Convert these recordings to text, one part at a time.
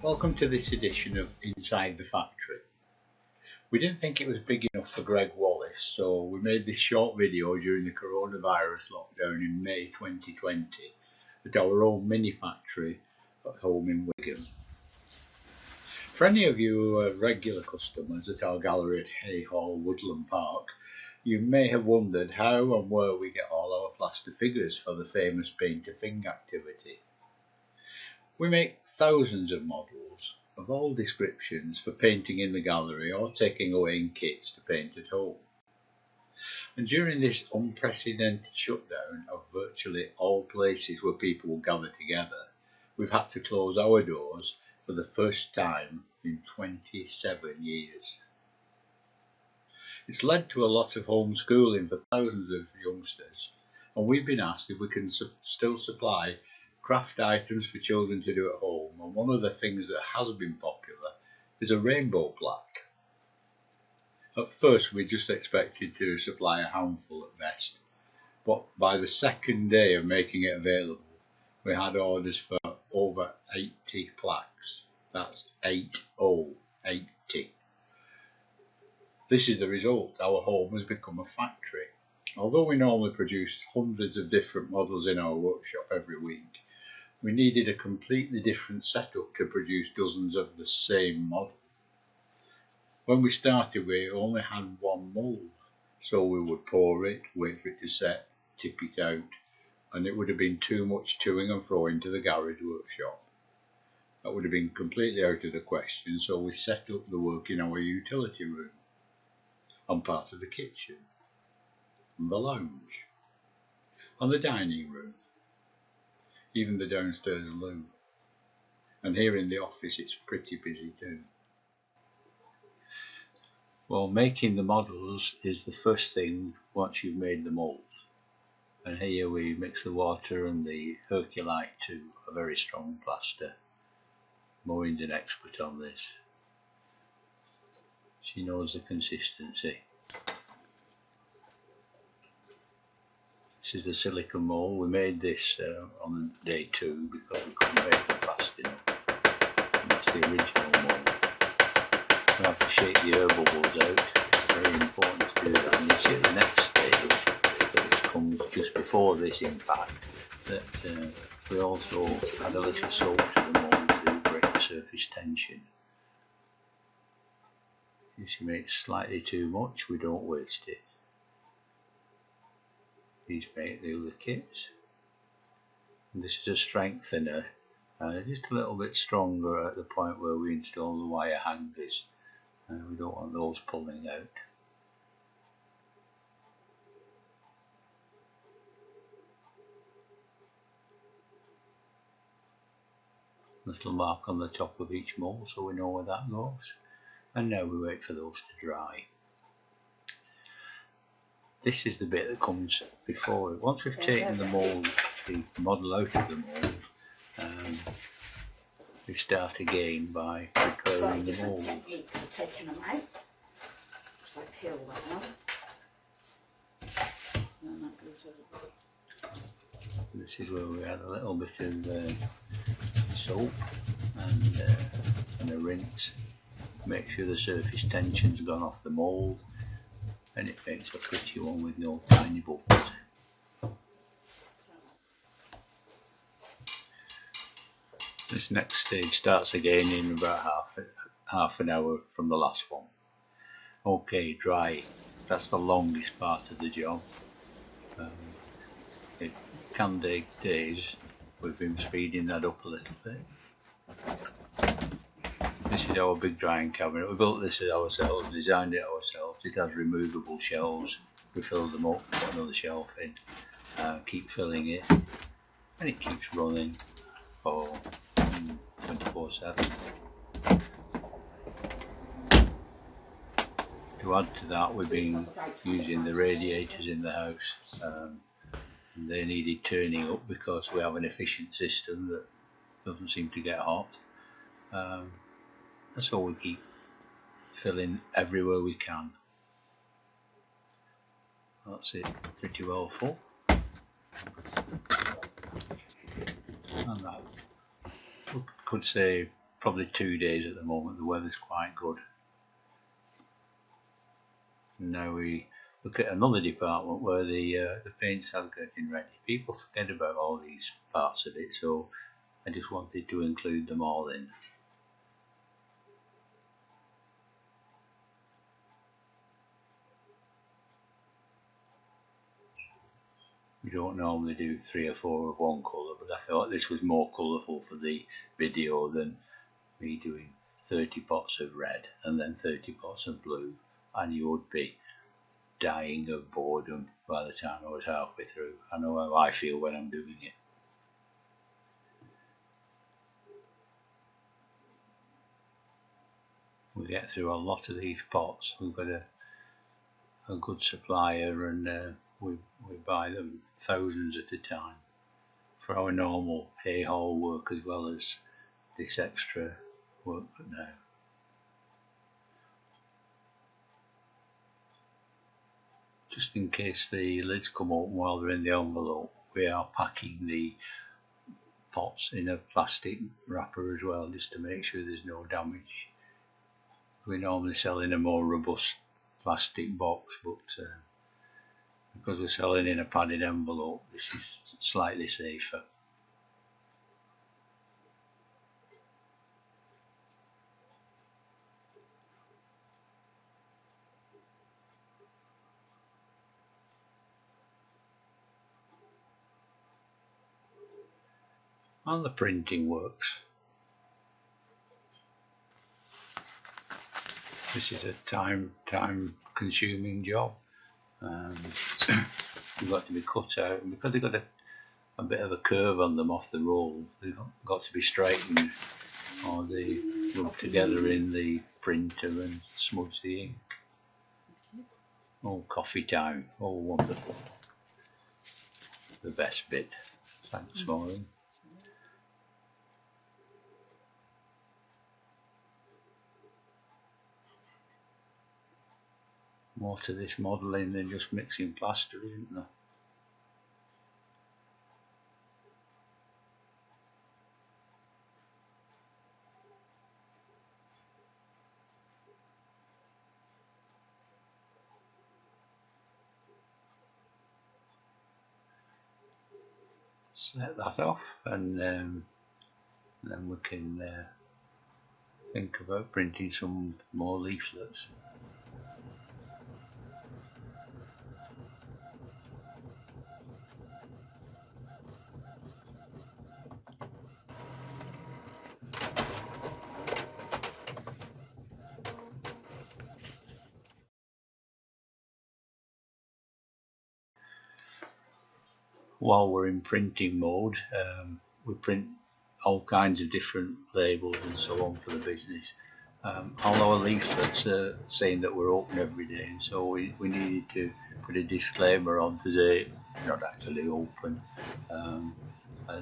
Welcome to this edition of Inside the Factory. We didn't think it was big enough for Greg Wallace, so we made this short video during the coronavirus lockdown in May 2020 at our own mini factory at home in Wigan. For any of you who are regular customers at our gallery at Hay Hall, Woodland Park, you may have wondered how and where we get all our plaster figures for the famous paint to thing activity. We make thousands of models of all descriptions for painting in the gallery or taking away in kits to paint at home. And during this unprecedented shutdown of virtually all places where people will gather together, we've had to close our doors for the first time in 27 years. It's led to a lot of homeschooling for thousands of youngsters, and we've been asked if we can still supply craft items for children to do at home, and one of the things that has been popular is a rainbow plaque. At first we just expected to supply a handful at best, but by the second day of making it available we had orders for over 80 plaques. That's 80. This is the result. Our home has become a factory. Although we normally produce hundreds of different models in our workshop every week, we needed a completely different setup to produce dozens of the same model. When we started, we only had one mould, so we would pour it, wait for it to set, tip it out, and it would have been too much toing and froing to the garage workshop. That would have been completely out of the question, so we set up the work in our utility room, on part of the kitchen, and the lounge, on the dining room, even the downstairs loo, and here in the office it's pretty busy too. Well, making the models is the first thing once you've made the mould, and here we mix the water and the Herculite to a very strong plaster. Maureen's an expert on this. She knows the consistency. This is the silicone mould. We made this on day 2 because we couldn't make them fast enough. And that's the original mould. We have to shake the air bubbles out. It's very important to do that. And you see at the next stage, which comes just before this in fact, that we also add a little soap to the mould to break the surface tension. If you make slightly too much, we don't waste it. These make the other kits. And this is a strengthener, just a little bit stronger at the point where we install the wire hangers. We don't want those pulling out. Little mark on the top of each mould so we know where that goes. And now we wait for those to dry. This is the bit that comes before it. Once we've taken the mould, the model out of the mould, we start again by preparing the mould. Technique for taking them out. So peel that one. And then that goes over. This is where we add a little bit of soap and a rinse. Make sure the surface tension's gone off the mould, and it makes a pretty one with no tiny bubbles. This next stage starts again in about half an hour from the last one. Okay, dry. That's the longest part of the job. It can take days. We've been speeding that up a little bit. This is our big drying cabinet. We built this ourselves, designed it ourselves. It has removable shelves. We fill them up, put another shelf in, keep filling it, and it keeps running for 24/7. To add to that, we've been using the radiators in the house. And they needed turning up because we have an efficient system that doesn't seem to get hot. And so we keep filling everywhere we can. That's it, pretty well full. And that could say probably 2 days at the moment. The weather's quite good. And now we look at another department where the paints are getting ready. People forget about all these parts of it, so I just wanted to include them all in. We don't normally do 3 or 4 of one colour, but I thought this was more colourful for the video than me doing 30 pots of red and then 30 pots of blue, and you would be dying of boredom by the time I was halfway through. I know how I feel when I'm doing it. We get through a lot of these pots. We've got a good supplier, and we buy them thousands at a time for our normal hay haul work as well as this extra work now. Just in case the lids come open while they're in the envelope, we are packing the pots in a plastic wrapper as well, just to make sure there's no damage. We normally sell in a more robust plastic box, but because we're selling in a padded envelope, this is slightly safer. And the printing works. This is a time consuming job. They've got to be cut out, and because they've got a bit of a curve on them off the roll, they've got to be straightened or they rub together in the printer and smudge the ink. Oh, coffee time. Oh, wonderful. The best bit. Thanks, Maureen. More to this modelling than just mixing plaster, isn't there? Set that off, and then we can think about printing some more leaflets. While we're in printing mode, we print all kinds of different labels and so on for the business. All our leaflets are saying that we're open every day, and so we needed to put a disclaimer on to say not actually open. And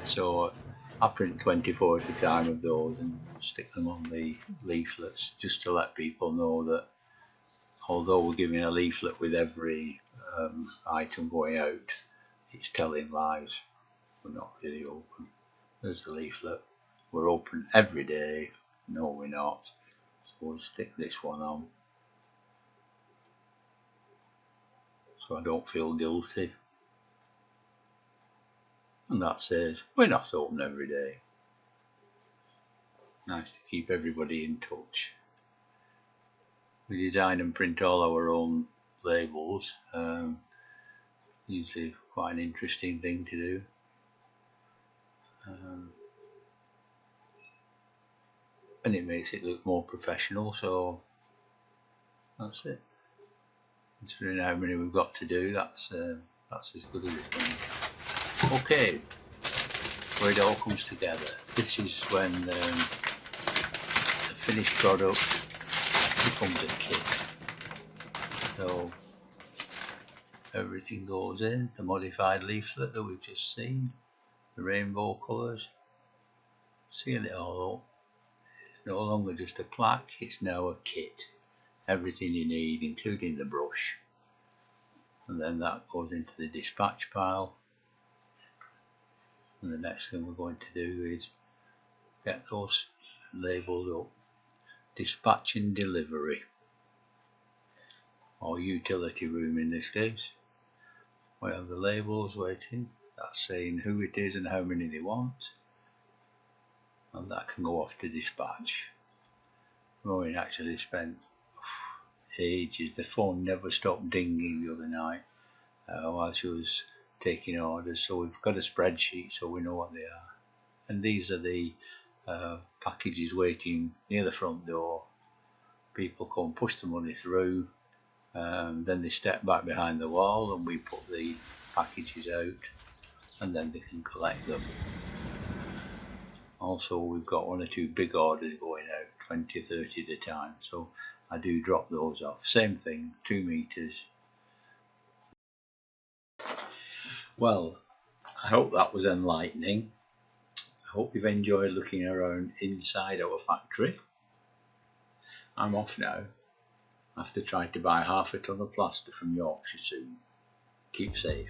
so I print 24 at a time of those and stick them on the leaflets, just to let people know that although we're giving a leaflet with every item going out, it's telling lies. We're not really open. There's the leaflet. We're open every day. No, we're not. So we'll stick this one on, so I don't feel guilty. And that says we're not open every day. Nice to keep everybody in touch. We design and print all our own labels. Usually quite an interesting thing to do. And it makes it look more professional, so that's it. Considering how many we've got to do, that's as good as it's going. Okay, where it all comes together. This is when the finished product becomes a kit. So everything goes in, the modified leaflet that we've just seen, the rainbow colours, seal it all up. It's no longer just a plaque, it's now a kit. Everything you need, including the brush. And then that goes into the dispatch pile. And the next thing we're going to do is get those labelled up. Dispatch and delivery, or utility room in this case. We have the labels waiting, that's saying who it is and how many they want, and that can go off to dispatch. Maureen actually spent ages, the phone never stopped dinging the other night while she was taking orders, so we've got a spreadsheet so we know what they are. And these are the packages waiting near the front door. People come, push the money through, then they step back behind the wall and we put the packages out, and then they can collect them. Also, we've got 1 or 2 big orders going out, 20, 30 at a time, so I do drop those off. Same thing, 2 meters. Well, I hope that was enlightening. I hope you've enjoyed looking around inside our factory. I'm off now. I have to try to buy half a ton of plaster from Yorkshire soon. Keep safe.